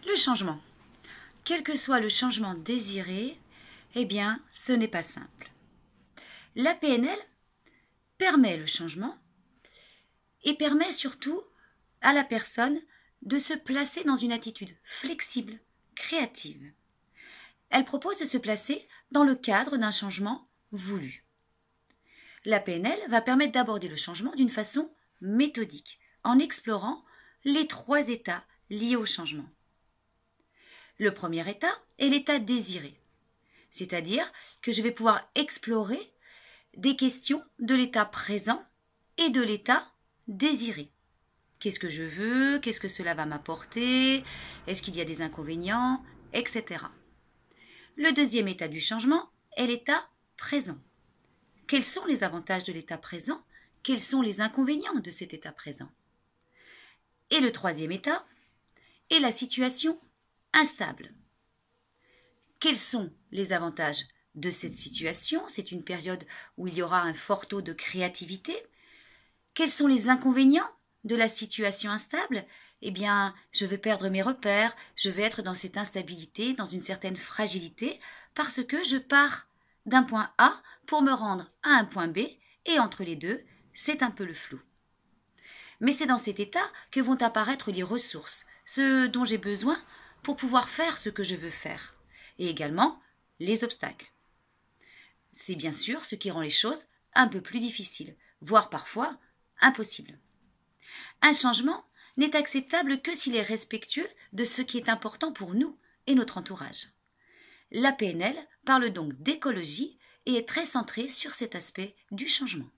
Le changement. Quel que soit le changement désiré, eh bien, ce n'est pas simple. La PNL permet le changement et permet surtout à la personne de se placer dans une attitude flexible, créative. Elle propose de se placer dans le cadre d'un changement voulu. La PNL va permettre d'aborder le changement d'une façon méthodique, en explorant les 3 états liés au changement. Le premier état est l'état désiré, c'est-à-dire que je vais pouvoir explorer des questions de l'état présent et de l'état désiré. Qu'est-ce que je veux? Qu'est-ce que cela va m'apporter? Est-ce qu'il y a des inconvénients? Etc. Le deuxième état du changement est l'état présent. Quels sont les avantages de l'état présent? Quels sont les inconvénients de cet état présent? Et le troisième état est la situation instable. Quels sont les avantages de cette situation? C'est une période où il y aura un fort taux de créativité. Quels sont les inconvénients de la situation instable? Eh bien, je vais perdre mes repères, je vais être dans cette instabilité, dans une certaine fragilité, parce que je pars d'un point A pour me rendre à un point B, et entre les deux, c'est un peu le flou. Mais c'est dans cet état que vont apparaître les ressources, ce dont j'ai besoin pour pouvoir faire ce que je veux faire, et également les obstacles. C'est bien sûr ce qui rend les choses un peu plus difficiles, voire parfois impossibles. Un changement n'est acceptable que s'il est respectueux de ce qui est important pour nous et notre entourage. La PNL parle donc d'écologie et est très centrée sur cet aspect du changement.